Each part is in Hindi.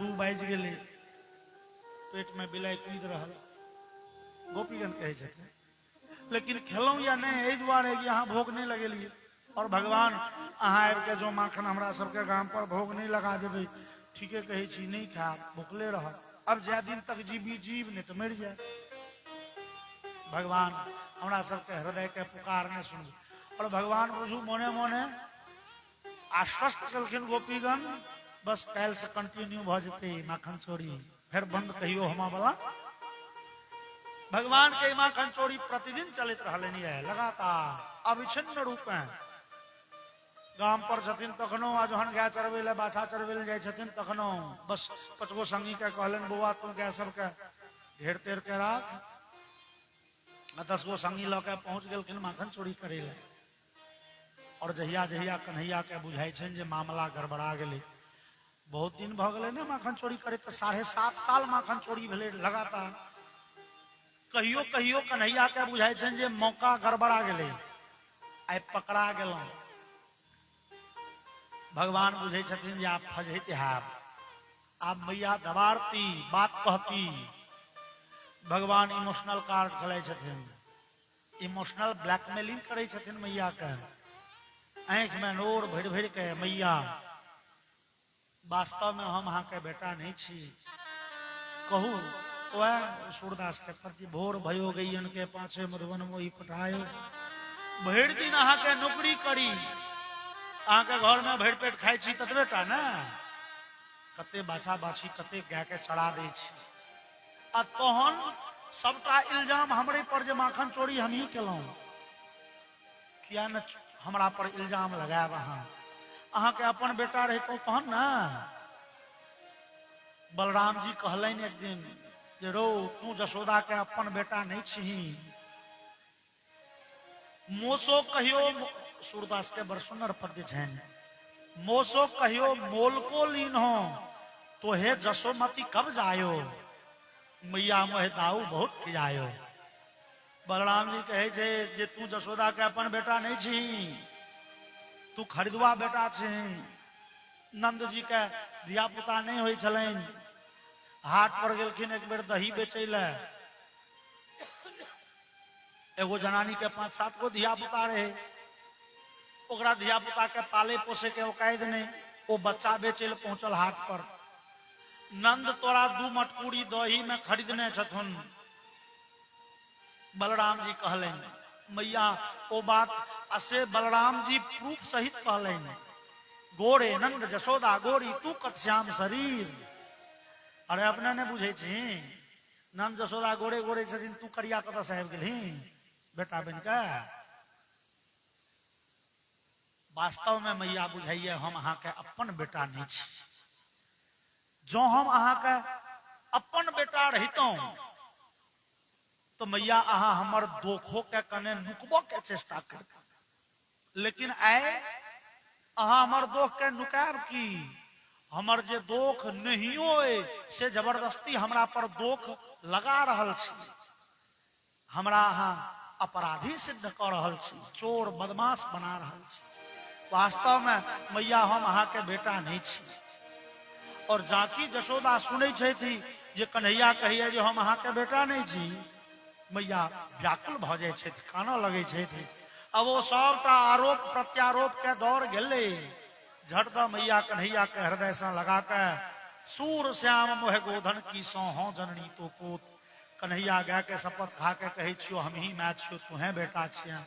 2 बाजि गेलै, पेट में बिलाई कूद रहल, गोपीगण कहे छथिन लेकिन खेलौं या नहीं, एहि दुआरे कि अहाँ भोग नहीं लगेलिए। और भगवान अहाँ आबि के जो माखन हमरा सबके गाम पर भोग नहीं लगा देबै, ठीके कहे छी, नहीं खायब, भूखले रहब, अब जै दिन तक जीवी जीव नहीं तो मर जाए। भगवान हमरा सबके हृदय के पुकार ने सुन, और भगवान बुझू मोने मोने आश्वस्त कलखिन गोपीगण, बस काल्हि से कंटिन्यू भ जेतै माखन चोरी, फिर बंद कहियो हमा वाला। भगवान के माखन चोरी प्रतिदिन चलित रहलनि है, लगातार अविच्छिन्न रूप में। गाम पर छथिन तखनो, आ जहन गाय चरबै ले बाछा चरबै ले जाइ छथिन तखनो बस 5 गो संगी के कहलन, बौआ तू गाय सबके घेर तेर के राख, 10 गो संगी ल के पहुंच गेलखिन माखन चोरी करे ले। और जहिया जहिया कन्हैया के बुझाई छन जे मामला गड़बड़ा गेलै, बहुत दिन भ गेलै ने माखन चोरी करे, तो 7.5 साल माखन चोरी भेलै लगातार। कहियो कहियो कन्हैया के बुझाई छन जे मौका गड़बड़ा गेलै, आइ पकड़ा गेलौं। भगवान बुझे छथिन जे आप फजहित हैब, आप मैया दबारती, बात कहती। भगवान इमोशनल कार्ड खेलाइ छथिन, इमोशनल ब्लैकमेलिंग करे छथिन मैया के, आंख में नोर भरि भरि के, मैया वास्तव में हम अहाँ के बेटा नहीं छी, कहू वह सूरदास के पति भोर भयो गईयन के पाछे मधुबन मोही पठायो, भरि दिन अहाँ के नौकरी करी, अहाँ के घर में भरि पेट खाई छी ततबे टा ने, कते बाछा बाछी कते गाय के चढ़ा दै छी, आ तहन सबटा इल्जाम हमरे पर जे माखन चोरी हम ही केलौं, किया न हमरा पर इल्जाम लगायब अहाँ के अपन बेटा रहतौ तहन ना। बलराम जी कहलनि एक दिन जे रो तू जशोदा के अपन बेटा नहीं छी, मोसो कहियो, सूरदास के बड़ सुंदर पद्य छनि, मोसो कहियो मोल को लीन हो, तो हे जसोमती कब जायो, मैया मोहे दाऊ बहुत खिजायो। बलराम जी कहे छे जे तू जशोदा के अपन बेटा नहीं छी, तू खरीदुआ बेटा छी। नंद जी के धिया पुता नहीं होई छलनि, हाट पर गेलखिन एक बेर दही बेचै ले, एगो जनानी के 5-7 गो धिया पुता रहे, ओकरा धिया पुता के पाले पोसे के औकायद नहीं, वो बच्चा बेचे ले पहुंचल हाट पर। नंद तोरा 2 मटकूरी दही में खरीदने छथुन। बलराम जी कहलें मैया ओ बात असे बलराम जी प्रूफ सहित कहलें, गोरे नंद जशोदा गोरी तू कत श्याम शरीर। अरे अपने ने बुझे छी, नंद जशोदा गोरे गोरे छथिन, तू करिया कत से आबि गेलही बेटा बन के। वास्तव में मैया बुझाइए हम अहाँ के अपन बेटा नहीं छी, जो हम अहाँ के अपन बेटा रहितों तो मैया अहाँ हमर दोखो के कने नुकबो के चेष्टा कर, लेकिन आए अहाँ हमर दोख के नुकाब की, हमर जे दोख नहीं होए से जबरदस्ती हमरा पर दोख लगा रहल छी, हमरा अहाँ अपराधी सिद्ध कर रहल छी, चोर बदमाश बना रहल छी। वास्तव में मैया हम अहाँ के बेटा नहीं छी। और जाकी जशोदा सुनै छथि जे कन्हैया कहिए जे हम अहाँ के बेटा नहीं छी, मैया व्याकुल भ जाय छथि, कानऽ लगै छथि। अब वो सबटा आरोप प्रत्यारोप के दौर गेलै, झट द मैया कन्हैया के हृदय से लगा के सूर श्याम मोह गोधन की सौ हो जननी तो कोत। कन्हैया गाय के शपथ खा के कहे छियो हम ही मैं छियो, तुहे बेटा छिया।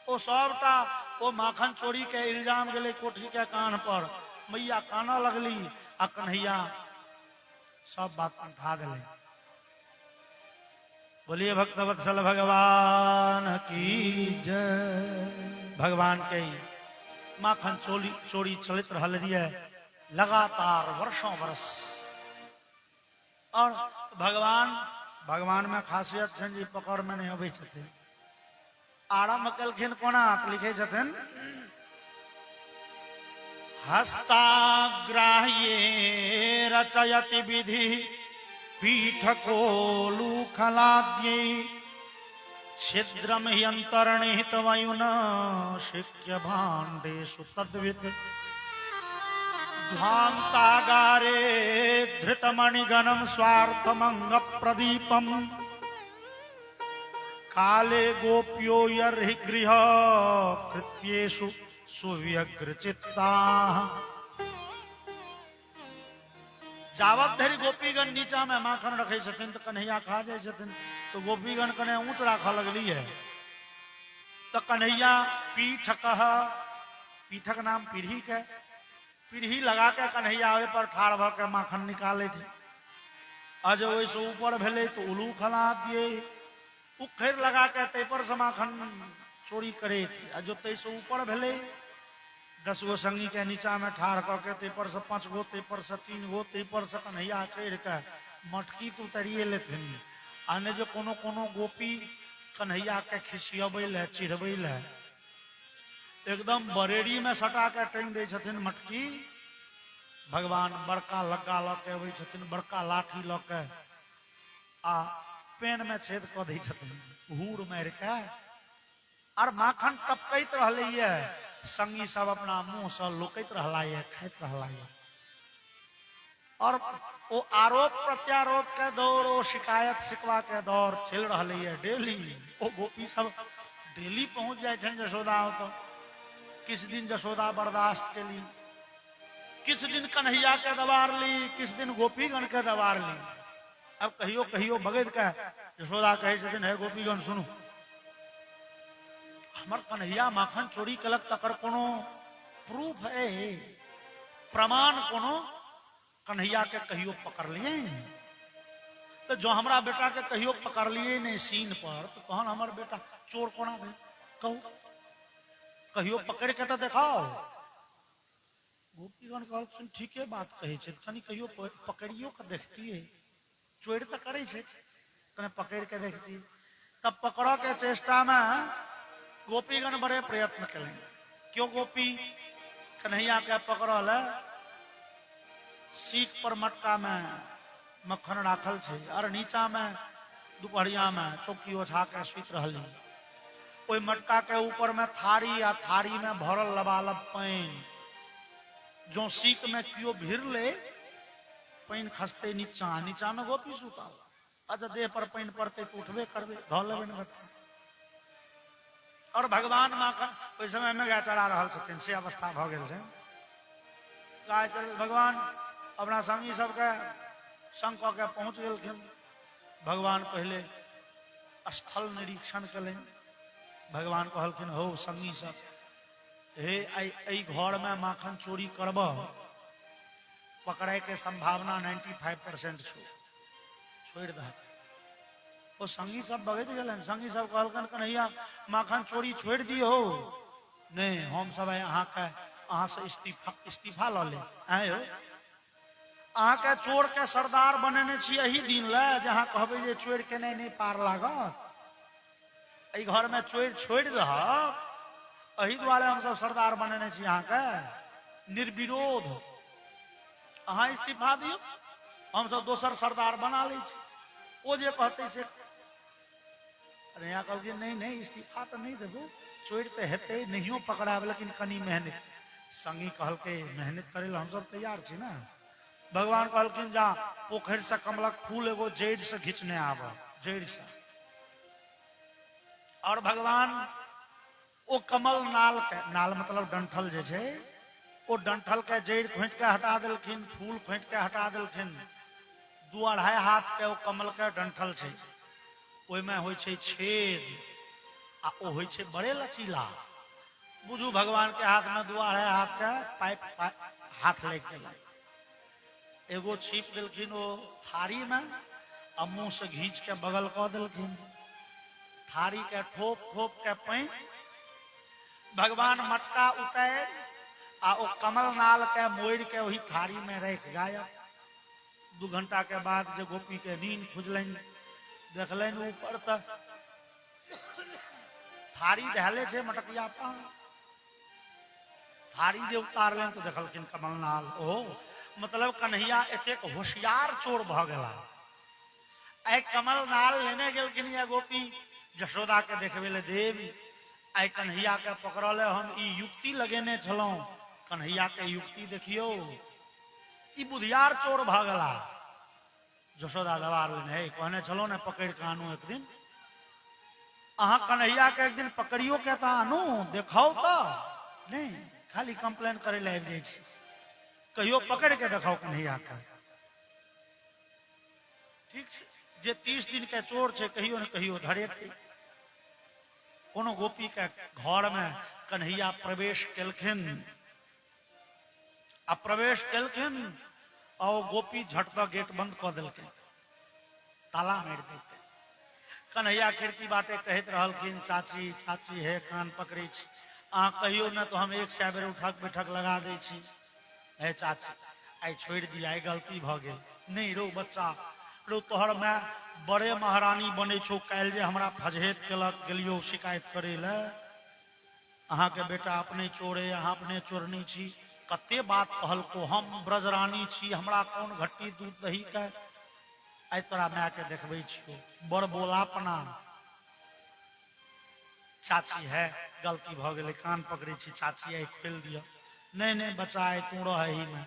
ओ सबटा ओ माखन चोरी के इल्जाम गेलै कोठी के कान पर, मैया कानऽ लगली आ कन्हैया सब बात उठा दिले। बोलिए भक्तवत्सल भगवान की जय। भगवान के माखन चोरी चलित रहल है लगातार वर्षों वर्ष। और भगवान में खासियत छन जी पकड़ में नहीं अबै छथिन। आरंभ कलखिन कोना लिखे छथिन, हस्ताग्राह्ये रचयति विधि पीठकोलू खलाद्ये छिद्रम हि अंतर्निहित वयुन शिक्य भाण्डेषु तद्वित् ध्वान्तागारे धृतमणिगणम स्वार्थमंग प्रदीपम काले गोप्यो यर्हि गृह कृत्येषु सुव्यग्रचित्ता। जावत धरि गोपीगण नीचा में माखन रखे छथिन तो कन्हैया खा जाए छथिन, तो गोपीगण कने ऊंच राखा लगली है। तो कन्हैया पीठक नाम पीढ़ी के पीढ़ी लगा के कन्हैया ओहि पर ठाड़ भ के माखन निकाले थे। आज वैसे ऊपर भेले तो उलू खला दिए, उखेर लगा के ते पर से माखन चोरी करे थे। आज जो ते से ऊपर भेले 10 गो संगी के नीचा में ठाड़ करके ते पर से 5 गो, ते पर से 3 गो, ते पर से कन्हैया चढ़ के मटकी तो तरिए लेते। आने जो कोनो कोनो गोपी कन्हैया के खिसियबे ले चिढ़बे ले एकदम बरेड़ी में सटा के टांग दे छथिन मटकी। भगवान बड़का लग्गा ल के अबै छथिन, बड़का लाठी ल के आ पेन में छेद क दै छथिन, हूर मार के और माखन टपकैत रहले ये। संगी सब अपना मुंह से लुकैत रहला ये, खाइत रहला ये। और वो आरोप प्रत्यारोप के दौर, वो शिकायत शिकवा के दौर चल रहले ये डेली। वो गोपी सब डेली पहुंच जाए छन यशोदा तो। किस दिन यशोदा बर्दाश्त के ली, किस दिन कन्हैया के दबार ली, किस दिन गोपीगण के दबार ली। अब कहियो कहियो बगैर के यशोदा कहे छथिन, हे गोपीगण सुनू, हमर कन्हैया माखन चोरी कलक तकर कोनो प्रूफ है, प्रमाण कोनो कन्हैया के कहियो पकड़ लिए। तो जो हमरा बेटा के कहियो पकड़ लिए नहीं सीन पर, तो कहन हमर बेटा चोर कोना भेल, कहू कहियो पकड़ के तो देखाओ। गोपीगण कहलखिन ठीके बात कहे छे, कनी कहियो पकड़ियो के देखतिए, चोर तो करे छे, कने पकड़ के देखती। तब पकड़ो के चेष्टा में गोपीगण बड़े प्रयत्न करें। क्यों गोपी कन्हैया के पकड़ल सीख पर मटका में मक्खन राखल छे और नीचा में दुपहरिया में चौकी ओछा के सुत रहली। ओई मटका के ऊपर में थारी आ थारी में भरल लबालब पानी। जो सीख में कियो भिर ले पानी खसते नीचा, नीचा में गोपी सुता। अच्छा देह पर पानी पड़ते तो उठबे करबे, धो लेबे न। और भगवान माखन ओहि समय में गाय चरा रहल छथिन, से अवस्था भ गेल छै। गाय चर भगवान अपना संगी सबके संग क के पहुंच गेलखिन। भगवान पहले स्थल निरीक्षण कलें। भगवान कहलखिन, हो संगी सब, हे आई घर में माखन चोरी करब, पकड़े के संभावना 95% छो, छोड़ दे। वो संगी सब बगैत गेलन। संगी सब कहलकन, कन्हैया माखन चोरी छोड़ दियो। नहीं, हम सब अहाँ के अहाँ से इस्तीफा ल ले आयो। अहाँ के चोर के सरदार बनेने छी एही दिन ले, जहाँ कहबे जे चोर के नहीं पार लागत। एहि घर में चोर छोड़ दह, एही दुआरे हम सब सरदार बनेने छी अहाँ के निर्विरोध। अहाँ इस्तीफा दियो, हम सब दोसर सरदार बना ले छी। वो जे कहते से अरे यहाँ कहल नहीं इस्तीफा तो नहीं देबो, चोर तो हेते नहियो पकड़ाब, लेकिन कनी मेहनत। संगी कहल के मेहनत करे हम सब तैयार छी ना। भगवान कहलखिन, जा पोखर से कमलक फूल एगो जड़ से घिंचने आब, जड़ से। और भगवान वो कमल नाल के, नाल मतलब डंठल जे छे, वो डंठल के जड़ खोंट के हटा देलखिन, फूल खोंट के हटा देलखिन। 2-2.5 हाथ के वो कमल के डंठल छे, ओय में होय छे छेद आ ओ होय छे बड़े लचीला। बुझू भगवान के हाथ में 2-2.5 हाथ के पाइप हाथ ले के एगो छीप देलखिन वो थारी में, आ मुंह से घींच के बगल क देलखिन। थारी के ठोप ठोप के पानी भगवान मटका उतार आ ओ कमल नाल के मोड़ के वही थारी में रख गायब। 2 घंटा के बाद जब गोपी के नींद खुजलन, देखलन ऊपर तक थारी धैले छे मटकिया पर। थारी जे उतारलन तो देखलखिन कमल नाल। ओ मतलब कन्हैया एतेक होशियार चोर भ गेला। आई कमल नाल लेने गेलखिन या गोपी यशोदा के देखबे ले देवी। आई कन्हैया के पकड़ले हम ई युक्ति लगेने छलौं। कन्हैया के युक्ति देखियो, ई बुधियार चोर भ गेला। जशोदा दबार है कहने चलो ने पकड़ के आनू एक दिन अहा कन्हैया के एक दिन पकड़ियो के तो आनू देखाओ तो नहीं खाली कंप्लेन करे लाग जाए कहियो पकड़ के देखाओ कन्हैया का ठीक जे 30 दिन के चोर छे कहियो न कहियो धरे कोनो गोपी के घर में कन्हैया प्रवेश केलखिन आ प्रवेश केलखिन और गोपी झटका गेट बंद कर दिलखिन ताला मार देते कन्हैया खिड़की बाटे कहत रहलखिन चाची चाची हे कान पकड़े छी अहाँ कहियो न तो हम एक सै बेर उठक बैठक लगा दे छी हे चाची आई छोड़ दिया आई गलती भ गेल नहीं रो बच्चा रो तोहर मैं बड़े महारानी बने छो काल जे हमरा फजहेत केलक गेलियो शिकायत करे ले अहाँ के बेटा अपने चोरे अहाँ अपने चोरनी छी कते बात कहल को हम ब्रजरानी छी हमरा कौन घट्टी दूध दही के आई तोरा माय के देखबे छियो बड़ बोलापना चाची है गलती भ गेलै कान पकड़े छी चाची आई खोल दिया नहीं नहीं बच्चा आई तू रह ही में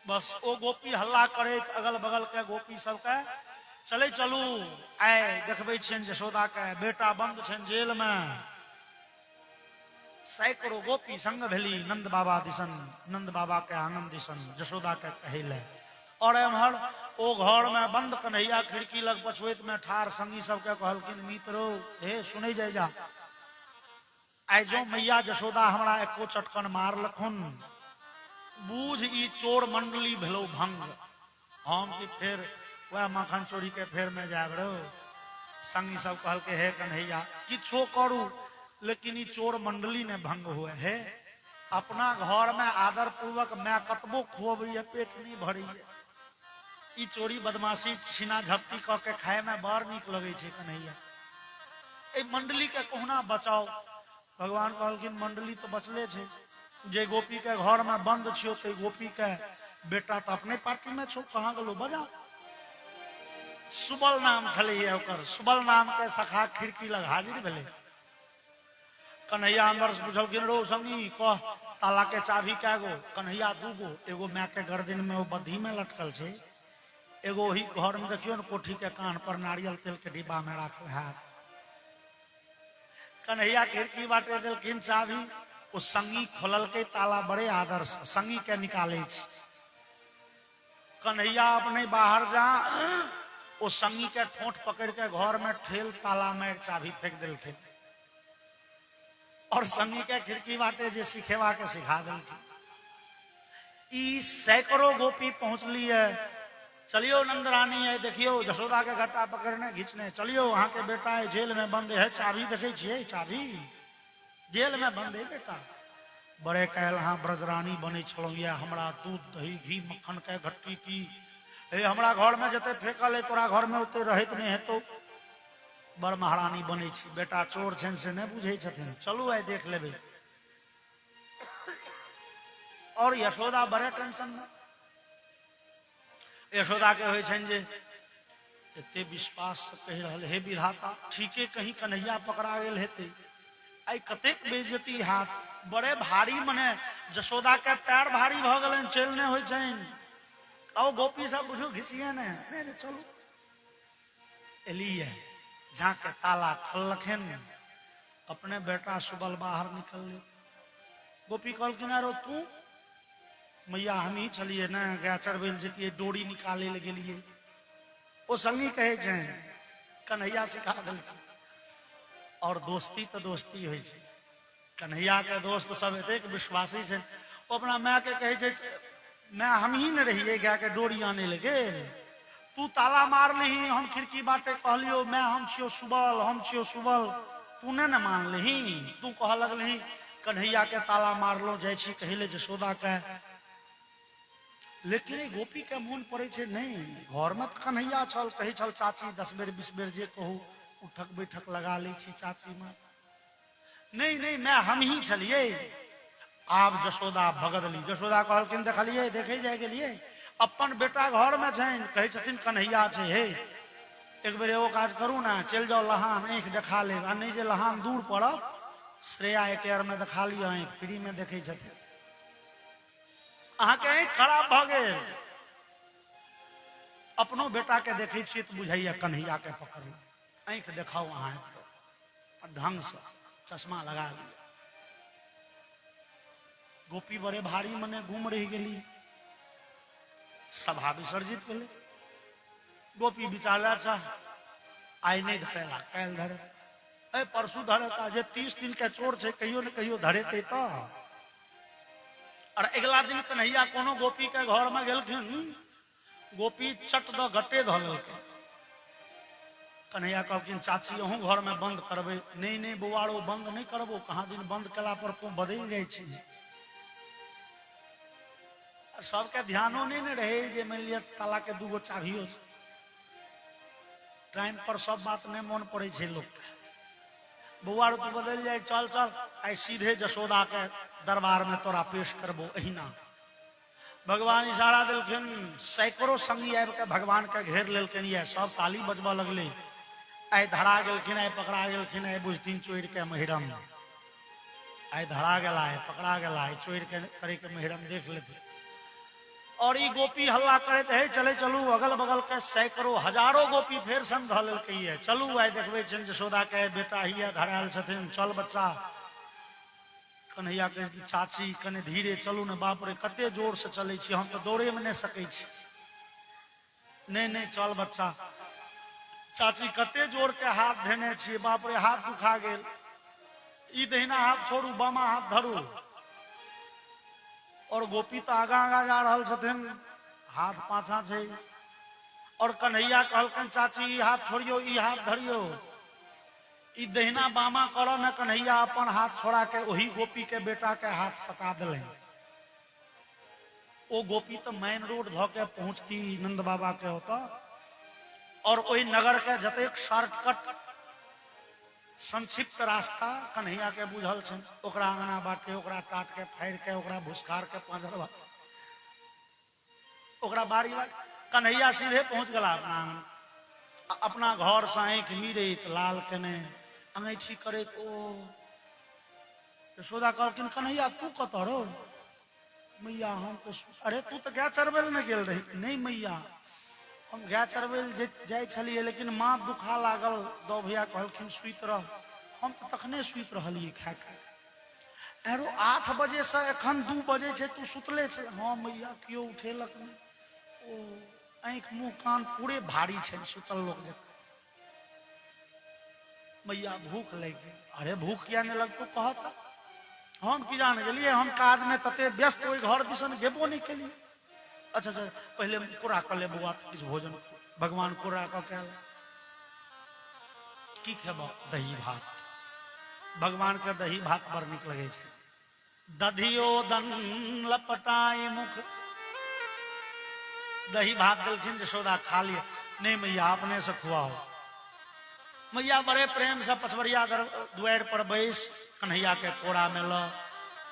बस ओ गोपी हल्ला करे अगल बगल के गोपी सबके चले चलू आए देखबे छियन जशोदा के बेटा बंद छन जेल में सैकड़ों गोपी संग भेली नंद बाबा दिसन नंद बाबा के आनंद दिसन जशोदा के कहले और एम्हर ओ घर में बंद कन्हैया खिड़की लग पछुएत में ठार संगी सबके कहलखिन मित्रो हे सुनै जाय जा आई जो मैया जशोदा हमरा एको चटकन मारलखुन बूझ ई चोर मंडली भेलो भंग हम की फिर वह मखन चोरी के फेर में जाब रो संगी सब कहल के हे कन्हैया किछो करू लेकिन ई चोर मंडली ने भंग हुए है अपना घर में आदर पूर्वक मैं कतबो खोब पेट नहीं भरी ई चोरी बदमाशी छीना झपटी क के खाए में बड़ निक लगे छे कन्हैया ए मंडली के कोहना बचाओ भगवान कहलखिन मंडली तो बचले छे जे गोपी के घर में बंद छियो ते गोपी के बेटा तो अपने पार्टी में छो कहाँ गलो बजा सुबल नाम छले ओकर सुबल नाम के सखा खिड़की लग हाजिर भेले कन्हैया अंदर से पूछलखिन रो संगी कह ताला के चाबी कैगो कन्हैया दूगो एगो माय के गर्दन में वो बद्धी में लटकल छे एगो ही घर में देखियो न कोठी के कान पर नारियल तेल के डिब्बा में रखल है कन्हैया खिड़की बाटे दिलखिन चाबी वो संगी खोलल के ताला बड़े आदर से संगी के निकाले कन्हैया अपने बाहर जा वो संगी के ठोंठ पकड़ के घर में ठेल ताला में चाबी फेंक दिलखिन और संगी के खिड़की बाटे जे सिखेवा के सिखा दिलखिन ई सैकड़ों गोपी पहुंचली है चलियो नंदरानी है देखियो जशोदा के घट्टा पकड़ने घिंचने चलियो वहां के बेटा है जेल में बंद है चाबी देखे छिए चाबी जेल में बंद है बेटा बड़े कहल हाँ ब्रजरानी बने छलो या हमरा दूध दही घी मक्खन के घट्टी की हे हमरा घर में जते फेंकल है तोरा घर में उते रहत नहीं है तो बड़ महारानी बने छी बेटा चोर छन से नहीं बुझे छथिन चलू आइ देख लेबे और यशोदा बड़े टेंशन में यशोदा के होय छन जे एते विश्वास से कह रहल हे विधाता ठीके कहीं कन्हैया पकड़ा गेल हेते आई कतेक बेइज्जती हाथ बड़े भारी मने जशोदा के पैर भारी भ गेलन चल ने होय छन आओ गोपी सब बुझो घिसिए ने नहीं चलो एलिए जहाँ के ताला खोलखिन अपने बेटा सुबल बाहर निकल ले गोपी कहल किनारो तू मैया हम ही चलिए ना गया चढ़बे जतिये डोरी निकाले ले गेलिए वो संगी कहे जाए कन्हैया सिखा दिल और दोस्ती तो दोस्ती हो कन्हैया के दोस्त सब एतेक विश्वासी छे अपना माय के कहे मैं हम ही न रहिए गया के डोरी आने लगे तू ताला मार ली हम खिड़की बाटे कहलियो मैं हम छियो सुबल तूने न मान ली तू कह लगली कन्हैया के ताला मारलो जाय छी कहले जशोदा के लेकिन गोपी के मन पड़े छे नहीं घर में तो कन्हैया छल कहे छल चाची 10 बेर 20 बेर जे कहू उठक बैठक लगा ली छी चाची में नहीं मैं हम ही छलिए आब जशोदा भगदली जशोदा कहलखिन देखलिए देखे जाए गेलिए अपन बेटा घर में छन कहे छथिन कन्हैया छे हे एक बेर एगो काज करू ना चल जाओ लहान आँख देखा ले आ नहीं जे लहान दूर पड़ब श्रेया एकेर में देखा लियो आँख फ्री में देखे छथिन अहाँ के आँख खराब भ गेल अपनो बेटा के देखे छिए तो बुझाइए कन्हैया के पकड़ू, आंख देखाओ अहाँ ढंग से चश्मा लगा लिया। गोपी बड़े भारी मने घूम रही गेली, सभा विसर्जित भेले। गोपी विचारा चाह आई नहीं धरेला, कैल धरे ए परसू धरेता, जे 30 दिन के चोर छे कहियो न कहियो धरेते तो। और अगला दिन कन्हैया कोनो गोपी के घर में गेलखिन, गोपी चट द गटे ध लेलकै। कन्हैया कहलखिन चाची अहूँ घर में बंद करबे? नहीं नहीं बौआरो बंद नहीं करबो, कहाँ दिन बंद कला पर तू बदल जाए छी। सबके ध्यानो नहीं न रहे जे मान लिया ताला के दूगो चाभियो छै, टाइम पर सब बात नहीं मन पड़े छे लोग के। बौआरो तू बदल जाए, चल चल आई सीधे जशोदा के दरबार में तोरा पेश करबो। अहिना भगवान इशारा दिलखिन, सैकड़ों संगी आबि के भगवान के घेर लेलखिन, ये सब ताली बजबा लगले। आई धरा गेलखिन, आई पकड़ा गेलखिन, आई बुझथिन चोर के महिरम, आई धरा गेला, आई पकड़ा गेला, आई चोर के करे के महिरम देख लेते। और ई गोपी हल्ला करते है चले चलू, अगल बगल के सैकड़ों हजारों गोपी फेर संग ध लेलकै है, चलू आई देखबे छन जशोदा के बेटा हिया धरायल छथिन, चल बच्चा। कन्हैया के चाची कने धीरे चलू ने, बाप रे कते जोर से चले छी, हम तो दौड़े में नहीं सकै छी। नहीं नहीं चल बच्चा। चाची कते जोर के हाथ धेने छी, बाप रे हाथ दुखा गेल, ई दहिना हाथ छोड़ू बामा हाथ धरू। और गोपी तो आगा आगा जा रहल छथिन, हाथ पाछा छे। और कन्हैया कहलकन चाची ई हाथ छोड़ियो, ई हाथ धरियो, ई दहिना बामा करो न। कन्हैया अपन हाथ छोड़ा के वही गोपी के बेटा के हाथ सटा दिले। वो गोपी तो मेन रोड ध के पहुंचती नंद बाबा के होता, और वही नगर के जतेक शॉर्टकट संक्षिप्त रास्ता कन्हैया के बुझल छन, ओकरा अंगना बाटे, ओकरा टाट के फाड़ के, ओकरा भुसखार के पांजरवा, ओकरा बारी बारी कन्हैया सीधे पहुंच गला अपना घर से आंख मीरत लाल केने अंगैठी करे। ओ यशोदा कहलखिन कन्हैया तू कतऽ रो? मैया हम तो, अरे तू तो गाय चरबैल में गेल रही। नहीं मैया हम गाय चरबैल जाय छलिए, लेकिन माँ दुखा लागल, दो भैया कहलखिन सुइत रह, हम तो तखने सुइत रहलिए खा खा। अरे 8 बजे से एखन 2 बजे छे, तू सुतले छे? हाँ मैया कियो उठेलक नहीं। ओ आंख मुंह कान पूरे भारी छे सुतल लोग जक। मैया भूख लग गई। अरे भूख किया नहीं लग, तू कहता हम की जान गेलिए, हम काज में तते व्यस्त ओई घर दिसन गेबो नहीं केलिए। अच्छा अच्छा पहले पूरा कर ले बउआ किछ भोजन, भगवान पूरा क के की खेबो? दही भात। भगवान के दही भात बड़ निक लगे छे। दधियो दन लपटाए मुख, दही भात दिलखिन जशोदा खा लिए। नहीं मैया अपने से खुआओ। मैया बड़े प्रेम से पछवरिया द्वार पर बैस कन्हैया के कोड़ा में ल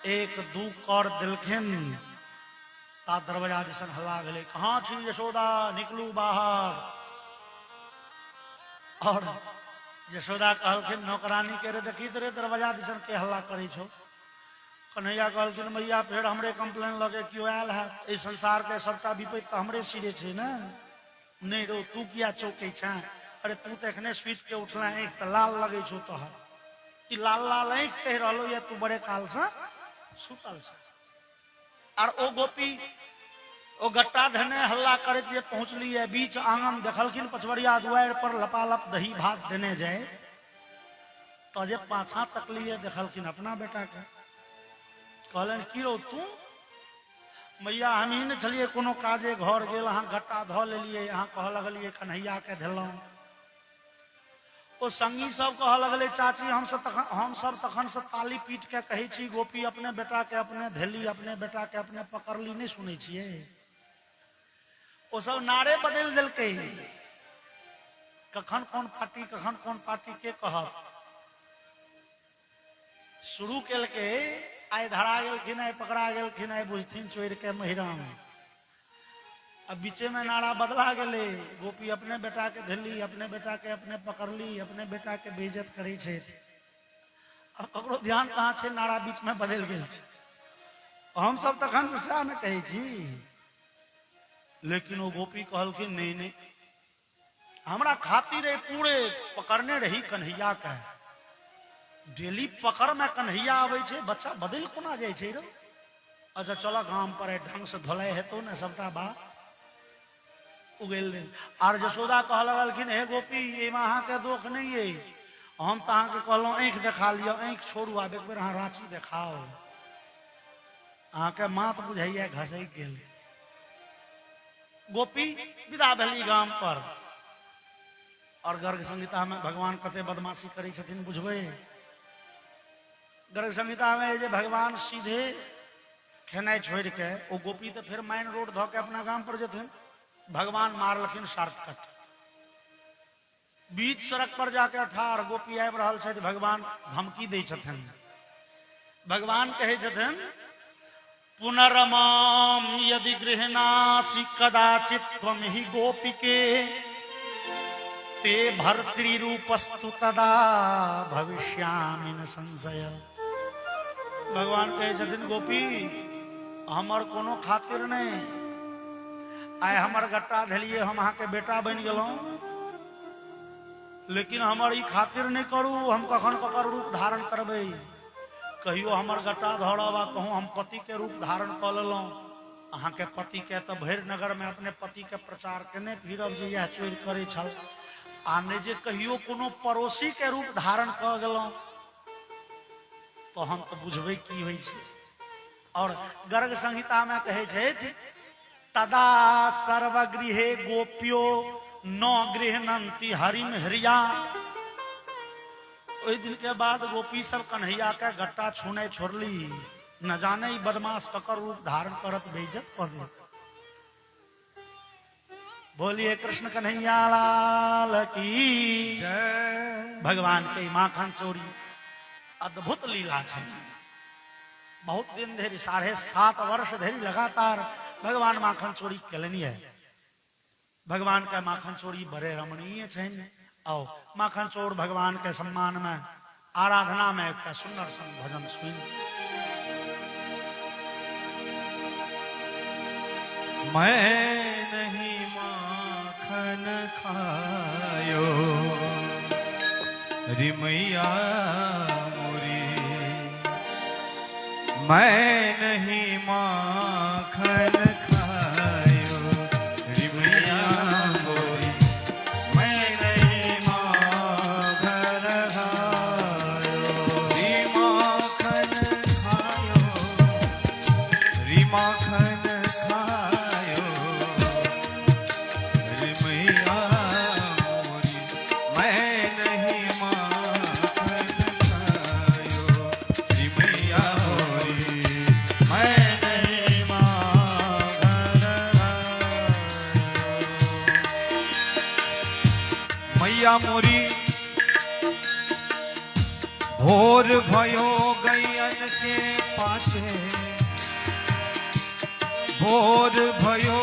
1-2 कर दिलखिन। ता दरवाजा दिसन हल्ला भेले, कहाँ छी यशोदा निकलू बाहर। और यशोदा कहलखिन नौकरानी के रे देखी रे दरवाजा दिसन के हल्ला करे छो। कन्हैया कहलखिन मैया फिर हमरे कंप्लेन लगे क्यों आयल है? इस संसार के सबका विपत्ति तो हमरे सिरे छे ना। नहीं रो तू किया चौके छा? अरे तू तो एखने सुइत के उठला, आंख तो लाल लगे छो तोहर। ई लाल लाल आंख कह रहलो या तू बड़े काल से सुतल छ। और ओ गोपी ओ गट्टा धने हल्ला करे जे पहुंचली है बीच आंगन, देखलखिन पछवरिया द्वार पर लपालप दही भात देने जाए, तो जे पाछा तकलिए देखलखिन अपना बेटा के। कहलन की रो तू? मैया हम ही न छलिए कोनो काजे घर गेल, अहाँ गट्टा ध लेलिए, यहाँ कह लगलिए कन्हैया के धेलौं। ओ संगी सब कह लगले चाची हम सब तखन से ताली पीट के कहे छी गोपी अपने बेटा के अपने धेली, अपने बेटा के अपने पकड़ली, नहीं सुने छिए? ओ सब नारे बदल दिलके, कखन कौन पार्टी के कहत शुरू केलके। आई धरा गेलखिन, आई पकड़ा गेलखिन, आई बुझथिन चोर के महिराम। अब बीचे में नारा बदला गेले, गोपी अपने बेटा के धेली, अपने बेटा के अपने पकड़ली, अपने बेटा के बेइज्जत करे छे। अब ककरो ध्यान कहाँ छे, नारा बीच में बदल गेल छे। हम सब तखन से सएह न कहे छी। लेकिन वो गोपी कहलखिन नहीं नहीं, हमरा खातिर पूरे पकड़ने रही कन्हैया के, डेली पकड़ में कन्हैया आवे छे, बच्चा बदल कोना जाय छे रो। अच्छा चलो गांव पर ढंग से धोले हेतौ ने सबटा बात उगेल दे। आर जसोदा कह लगलखिन हे गोपी एमा अहाँ के दोख नहीं है, हम तो अहाँ के कहलौं आंख देखा लियो, आंख छोड़ू आब एक बेर अहाँ रांची देखाओ, अहाँ के मात बुझाइए घसै गेल। गोपी विदा भेली गाम पर। और गर्ग संहिता में भगवान कते बदमाशी करै छथिन बुझबै। गर्ग संहिता में जे भगवान सीधे खेनाई छोड़ के वो गोपी तो फिर मेन रोड धो के अपना गांव पर जेथिन, भगवान मारलखिन शॉर्टकट, बीच सड़क पर जाके ठाड़ गोपी आबि रहल छथि, भगवान धमकी दै छथिन। भगवान कहै छथिन पुनरमाम यदि गृहणासि कदाचित त्वं हि गोपिके ते भर्तृ रूपस्तु तदा भविष्यामि न संशय। भगवान कहै छथिन गोपी हमर कोनो खातिर नहीं, आय हमर गट्टा धलिए हम अहाँ के बेटा बन गेलौं, लेकिन हमर ई खातिर नहीं करू हम कखन ककर रूप धारण करबै। कहियो हमर गट्टा धरब आ कहूँ हम पति के रूप धारण क लेलौं, अहाँ के पति के तो भैर नगर में अपने पति के प्रचार केने फिरब जे यह चोरी करे छल, आ ने जे कहियो कोनो पड़ोसी के रूप धारण क गेलौं तो हम तो बुझबै की होइ छै। और गर्ग संहिता में कहे छथि तदा सर्वगृहे गोप्यो न गृहणन्ति हरिम हरिया। ओहि दिन के बाद गोपी सब कन्हैया के गट्टा छूने छोड़ली, न जाने बदमाश ककर रूप धारण करत बेइज्जत कर दे। बोलिए कृष्ण कन्हैया लाल की जय। भगवान के माखन चोरी अद्भुत लीला है। बहुत दिन धरि 7.5 वर्ष धरि लगातार भगवान माखन चोरी कलनी है। भगवान का माखन चोरी बड़े रमणीय छन। आओ माखन चोर भगवान के सम्मान में आराधना में एक सुंदर सन भजन सुन। मैं नहीं माखन खायो रे मैया मोरी, मैं नहीं माखन खायो रे मैया मोरी, मैं नहीं माखन खायो रे माखन खायो रे माखन खायो रे मैया मोरी, मैं नहीं माखन खायो रे मैया मोरी, मैं नहीं माखन खायो। मैया मोरी भोर भयो गैयन के पाछे, भोर भयो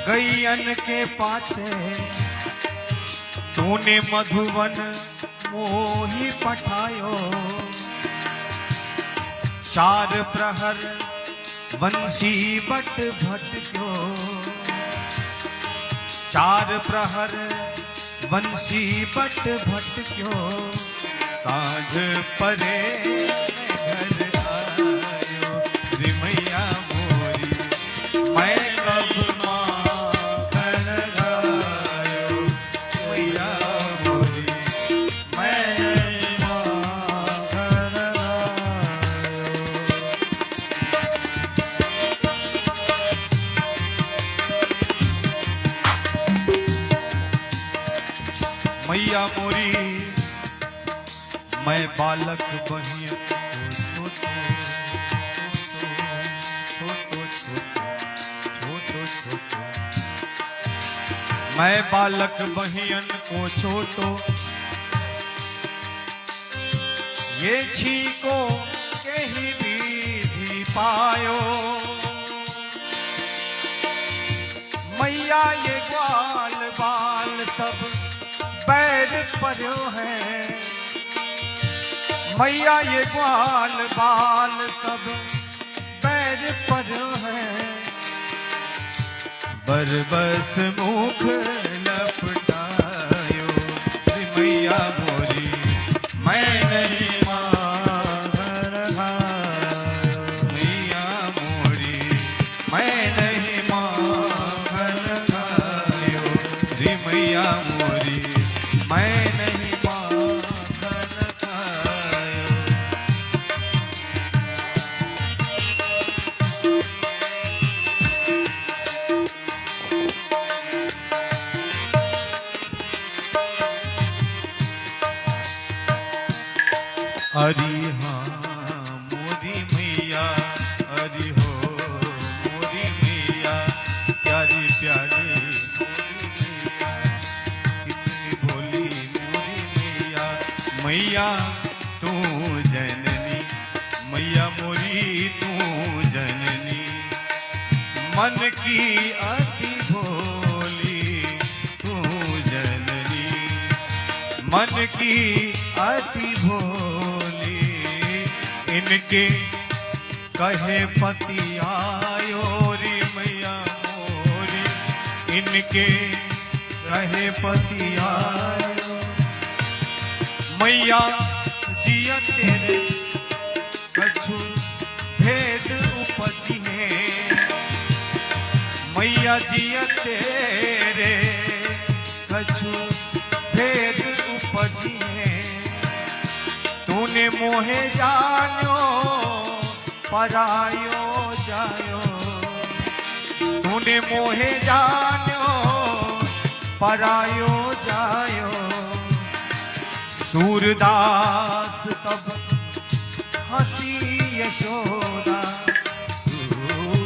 गैयन के पाछे, तूने मधुवन मोही पठायो। 4 प्रहर वंशी बट भटक्यो, 4 प्रहर वंशी बट भटक्यो, साँझ परे घर आयो रे मैया मोरी, मैं कब माखन खायो मैया मोरी, मैं माखन खायो। मैया मोरी मैं बालक बहिया को छोटो, मैं बालक बहियन को छोटो, ये छीको के ही विधि पायो। मैया ये ग्वाल बाल सब पैर पड़ो है, मैया ये ग्वाल बाल सब पैर पड़ो है, बरबस मुख लपटायो रे मैया मोरी मैं नहीं माखन खायो मैया मोरी मैं नहीं माखन खायो रे मैया मोरी मैं नहीं माखन खायो। हरि हाँ मोरी मैया हरि हो मोरी मैया प्यारी प्यारी मोरी मैया कितनी भोली मोरी मैया मैया तू जननी मैया मोरी तू जननी मन की अति भोली तू जननी मन की अति भोली इनके कहे पति आयो रे मैया मोरी इनके कहे पति आयो मैया जिया तेरे कछु भेद उपजी है मैया जिया तेरे कछु भेद उपजी है तूने मोहे जानो परायो जायो तूने मोहे जानो परायो जायो सूरदास तब हंसी यशोदा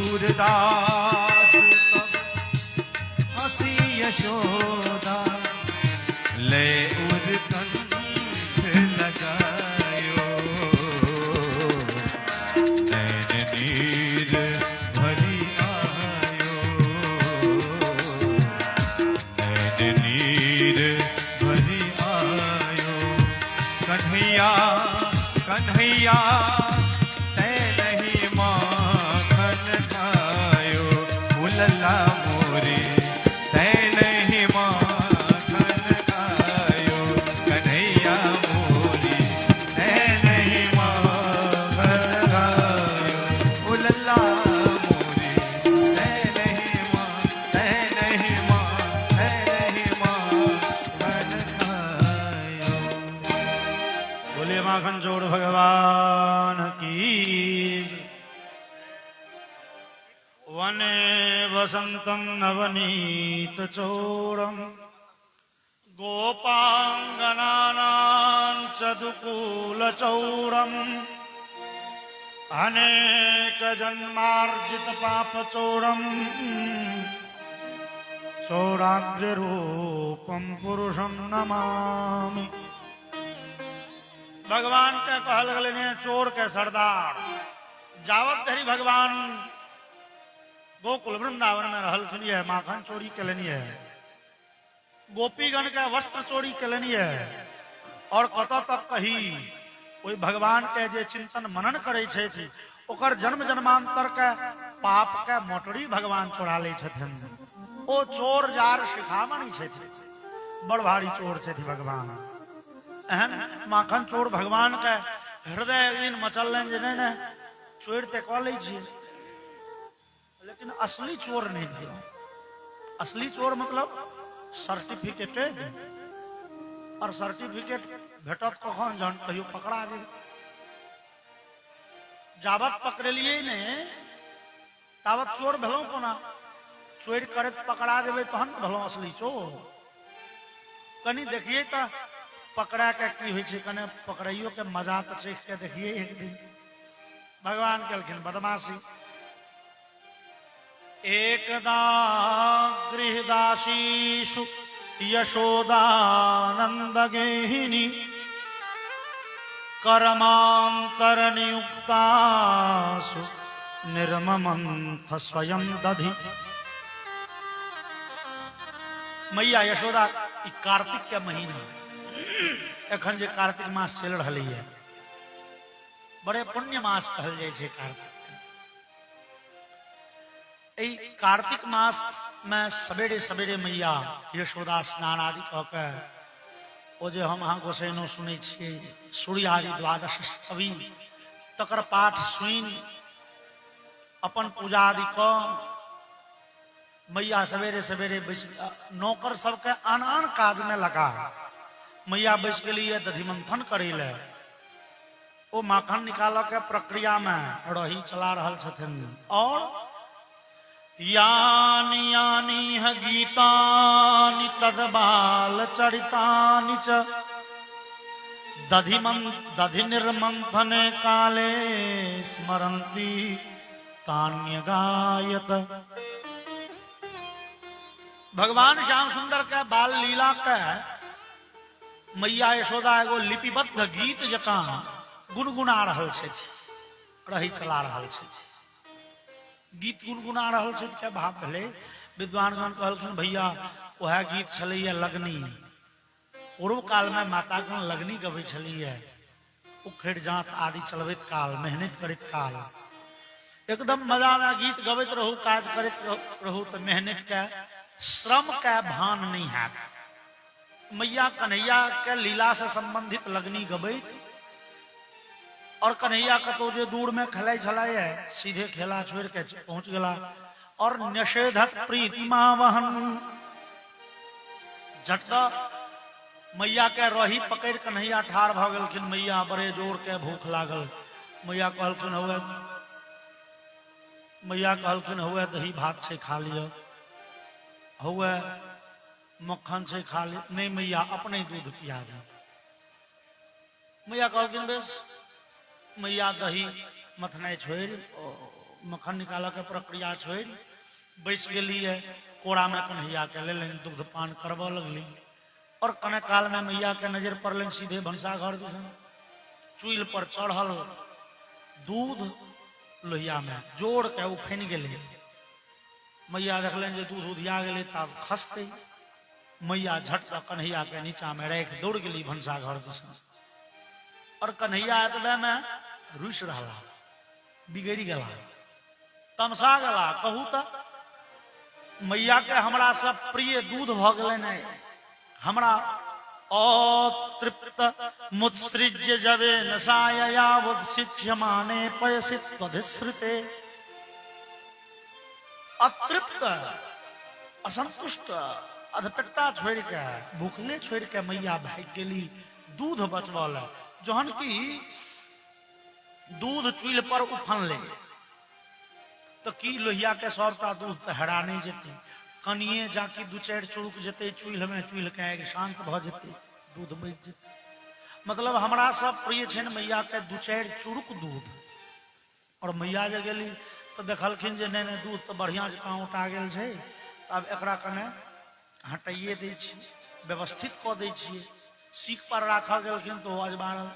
सूरदास तब हंसी यशोदा ले उर्कंठ लगायो नैन नीर भरी आयो नैन नीर भरी आयो कन्हैया कन्हैया तै नहीं माखन खायो उलला मोरे तै नहीं माखन खायो कन्हैया मोरी तै नहीं माखन खायो उलला मोरे तै नहीं माखन खायो। बोले माखन चोर भगवान की। वने वसंतं नवनीत चोरम गोपांगनानां चदुकूल चौरम अनेक जन्मार्जित पाप चोरम चौराग्र रूपम पुरुषम नमामि। भगवान के कहल गले ने चोर के सरदार जावत धरी भगवान गोकुल वृंदावन में रहल सुनिए माखन चोरी के लेनी है गोपीगण के वस्त्र चोरी के लेनी है और कत तक कही कोई भगवान के जे चिंतन मनन करे छे थी ओकर जन्म जन्मांतर के पाप के मोटरी भगवान चोरा ले छथिन। ओ चोर जार शिखामणि छे थी बड़ भारी चोर छे थी भगवान एहन माखन चोर भगवान के हृदय दिन मचल ने चोरते क लै छी लेकिन असली चोर नहीं भेल। असली चोर मतलब सर्टिफिकेटेड और सर्टिफिकेट भेटत कखन जहन कहियो पकड़ा गेल जावत पकड़लिए ने तावत चोर भेलौं कोना चोरी करत पकड़ा जेबे तहन भेलौं असली चोर। कनी देखिए त पकड़ा के की होय छै कने पकड़ाइयो के मजा त चीख के देखिए एक दिन भगवान कहलखिन बदमाशी। एकदा गृहदासीषु यशोदानंद गेहिनी कर्मांतर नियुक्तासु निर्ममंथ स्वयं दधि। मैया यशोदा कार्तिक के महीना एखन जे कार्तिक मास चल रही है बड़े पुण्य मास कहल जाय छै कार्तिक। कार्तिक मास में सवेरे सवेरे मैया यशोदा स्नान आदि कऽ के ओ जे हम अहाँ गोसाइनो सुनै छियै सूर्य आदि द्वादश स्तवी तकर पाठ सुनि अपन पूजा आदि कऽ मैया सवेरे सवेरे नौकर सबके आन आन काज में लगा मैया बैस गेली है दधि मंथन करे ले ओ माखन निकाल के प्रक्रिया में रही चला रहल छथिन और यानि यानि ह गीतानि तद्बाल चरितानि च दधि निर्मंथने काले स्मरन्ति तान्य गायत। भगवान श्याम सुंदर के बाल लीला के मैया यशोदा एगो लिपिबद्ध गीत जकाँ गुनगुना रहल छथि रही चला रहल छथि गीत गुनगुना रहल छथि के भाव भेलै विद्वानगण कहलखिन भैया वह गीत छलैया लगनी पूर्व काल में माता गण लगनी गबै छलियै उखड़ जात आदि चलबैत काल मेहनत करैत काल एकदम मजा में गीत गबैत रहू काज करैत रहू तो मेहनत के श्रम के भान नहीं है। मैया कन्हैया के लीला से संबंधित लगनी गबैत और कन्हैया कतो जो दूर में खेलै छलै सीधे खेला छोड़ के पहुंच गला और निषेधक प्रीतिमा वहन झटका मैया के रही पकड़ कन्हैया ठाड़ भ गेलखिन मैया बड़े जोर के भूख लागल मैया कहलखिन हुए दही भात से खा लियो हुए मक्खन से खा ले नहीं मैया अपने दूध पिया दे मैया कहलखिन बेस मैया दही मथनाई छोड़ मक्खन निकाल के प्रक्रिया छोड़ बैस गेली है कोड़ा में कन्हैया के ले लेन दुग्ध पान करवा लगली और कने काल में मैया के नजर पड़लन सीधे भंसा घर दिसन चूल्ह पर चढ़ल दूध लोहिया में जोड़ के उफेन गेले मैया देखलन जे दूध उधिया गेले तब खसते मैया झटका कन्हैया के नीचा में रख दौड़ गेली भंसा घर दिसन और कन्हैया एतबे में रुस रहा बिगड़ी गला तमसा गला कहू तो मैया के हमरा सब प्रिय दूध भ गए हमरा अतृप्त मुत्सृज्य जवे नशायावशिच्यमाने पयसित त्वधिश्रिते अतृप्त असंतुष्ट अधपेटा छोड़ के भूखले छोड़ के मैया भाग गेली दूध बचवल जहन की दूध चूल्ह पर उफन ले तो की लोहिया के सबटा दूध तो हेरा नहीं जेते कनिए जाकि दू चार चुरुक जेते चूल्ह में चूल्ह के आगे शांत भ जेते दूध बच जेते मतलब हमरा सब प्रिय छन मैया के दू चार चुरुक दूध और मैया जे गेली तो देखलखिन जे नहीं दूध तो बढ़िया जकाँ उठा गेल छै तब एकरा कने हटाइए दै छी व्यवस्थित कऽ दै छियै सीख पर राखल गेलखिन तो अजबारल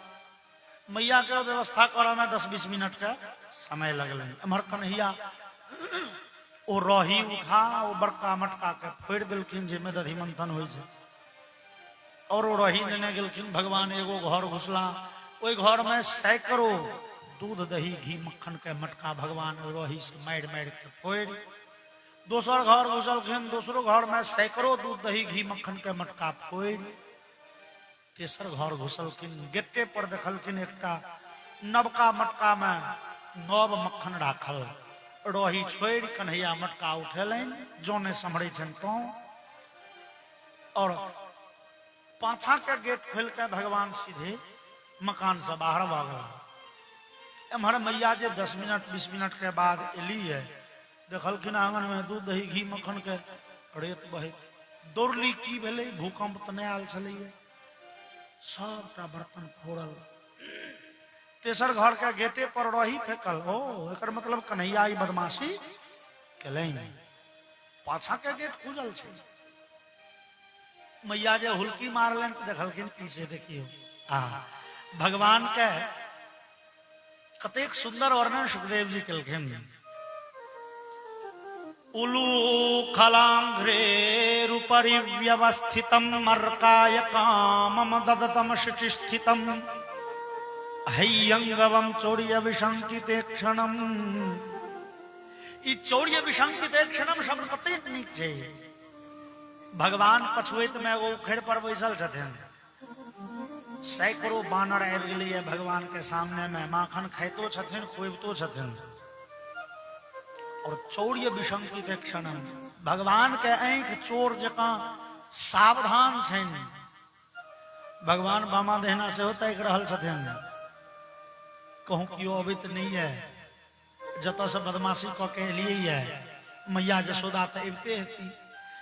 मैया के व्यवस्था करे में 10-20 मिनट का समय लगलन एमहर कन्हैया ओ रही उठा ओ बड़का मटका के फोड़ देलखिन जे में दही मंथन होइ छै और ओ रही लेने गेलखिन भगवान एगो घर घुसला ओई घर में सैकड़ों दूध दही घी मक्खन के मटका भगवान रही से मारि मारि के फोड़ दोसर घर घुसलखिन दोसरो घर में सैकड़ों दूध दही घी मक्खन के मटका फोड़ तेसर घर घुसलखिन गेटे पर देखलखिन एकटा नवका मटका में नव मक्खन राखल रही छोड़ कन्हैया मटका उठेलन जोने सम्हरे छन तो और पाछा के गेट खोल के भगवान सीधे मकान से बाहर भाग गया एमहर मैया जे 10 मिनट 20 मिनट के बाद एली है देखलखिन आंगन में दूध दही घी मक्खन के रेत बहत दौड़ली की भेले भूकंप त नहीं आयल छलैया सबटा बर्तन फोड़ल तेसर घर के गेटे पर रही फेंकल ओ एकर मतलब कन्हैया ई बदमाशी केलैन पाछा के गेट खुजल छै मैया जे हुलकी मारलन त देखलखिन पीछे देखियो भगवान के कतेक सुंदर वर्णन सुखदेव जी केलखिन उलू खलांघ्रेरुपरि व्यवस्थितम मर्काय कामम ददतम शुचि स्थितम हैयंगवम चौर्य विशंकिते क्षणम ई चौड़िए विशंकित एक क्षणम शब्द कतेक नीक छै। भगवान पछुएत में एगो उखड़ पर बैसल छथिन, सैकड़ों बानर आबि गेलै भगवान के सामने में, माखन खाइतो छथिन, खुआबितो छथिन। और चौड़िए विशंकित एक क्षणम भगवान के आंखि चोर जकां सावधान छनि। भगवान बामा दहिना सेहो ताकि रहल छथिन, कहूं कियो अबैत नहीं है, जतऽ से बदमाशी कऽ के एलियै है, मैया जसोदा तऽ अबिते हेती।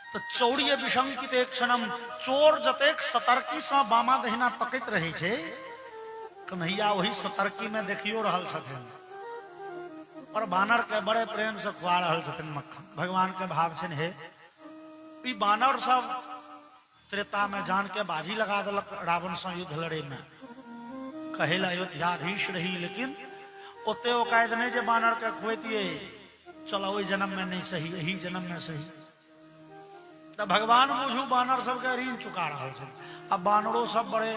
तो चौड़िए विशंकित एक क्षणम, चोर जतेक सतर्की से बामा दहिना तकैत रहे छै, कन्हैया वही सतर्की में देखियो रहल छथिन और बानर के बड़े प्रेम से खुआ रहल छथिन मक्खन। भगवान के भाव छनि, हे ई बानर सब त्रेता में जान के बाजी लगा देलक रावण से युद्ध लड़े में, कहे ला अयोध्याधीश रही, लेकिन ओते औकायद नहीं जे बानर के खुएतिए, चलो ओहि जन्म में नहीं सही, यही जन्म में सही। तो भगवान बुझू बानर सबके ऋण चुका रहा है। अब बानरों सब बड़े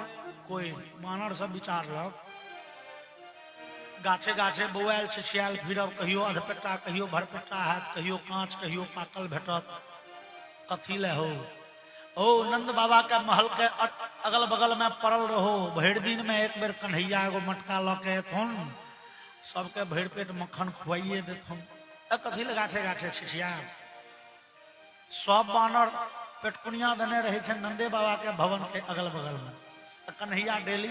कोई बानर सब विचार लग, गाछे गाछे बौआल छिछियाल फिरब, कहियो अधपेटा कहियो भरपेटा हैत, कहियो कांच कहियो पाकल भेटत, कथी ले हो। ओ नंद बाबा के महल के अगल बगल में पड़ल रहो, भरि दिन में एक बेर कन्हैया एगो मटका लऽ के एथुन, सबके भरि पेट मक्खन खुआइए देथुन। कथी ले गाछे गाछे छिछियाल। सब बानर पेटकुनिया देने रहे नंदे बाबा के भवन के अगल बगल में। कन्हैया डेली